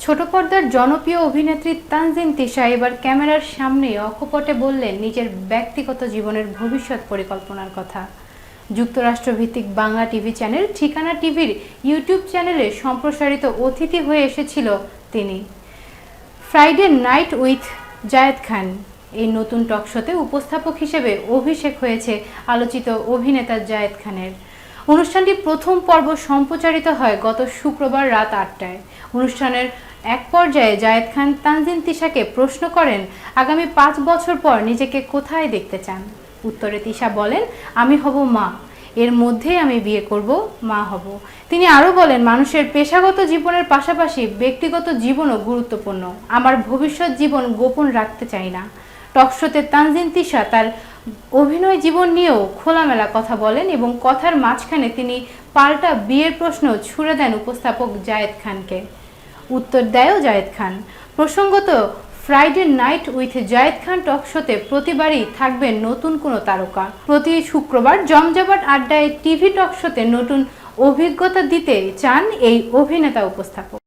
ছোট পর্দার জনপ্রিয় অভিনেত্রী তানজিন তিশা এবার ক্যামেরার সামনে অকপটে বললেন নিজের ব্যক্তিগত জীবনের ভবিষ্যৎ পরিকল্পনার কথা। যুক্তরাষ্ট্রভিত্তিক বাংলা টিভি চ্যানেল ঠিকানা টিভির ইউটিউব চ্যানেলে সম্প্রসারিত অতিথি হয়ে এসেছিল তিনি। Friday night with Zayed Khan এই নতুন টকশোতে উপস্থাপক হিসেবে অভিষেক হয়েছে আলোচিত অভিনেতা জায়েদ খানের। অনুষ্ঠানটি প্রথম পর্ব সম্প্রচারিত হয় গত শুক্রবার রাত ৮টায়। অনুষ্ঠানের এক পর্যায়ে জায়েদ খান তানজিন তিশাকে প্রশ্ন করেন, আগামী ৫ বছর পর নিজেকে কোথায় দেখতে চান? উত্তরে তিশা বলেন, আমি হব মা, এর মধ্যেই আমি বিয়ে করব, মা হব। তিনি আরও বলেন, মানুষের পেশাগত জীবনের পাশাপাশি ব্যক্তিগত জীবনও গুরুত্বপূর্ণ। আমার ভবিষ্যৎ জীবন গোপন রাখতে চাই না। টকশোতে তানজিন তিশা তার অভিনয় জীবন নিয়েও খোলামেলা কথা বলেন এবং কথার মাঝখানে তিনি পাল্টা বিয়ের প্রশ্ন ছুড়ে দেন উপস্থাপক জায়েদ খানকে। উত্তর দেয়ও জায়েদ খান। প্রসঙ্গত, Friday night with Zayed Khan টকশোতে প্রতিবারই থাকবেন নতুন কোনো তারকা। প্রতি শুক্রবার জমজমাট আড্ডায় টিভি টকশোতে নতুন অভিজ্ঞতা দিতে চান এই অভিনেতা উপস্থাপক।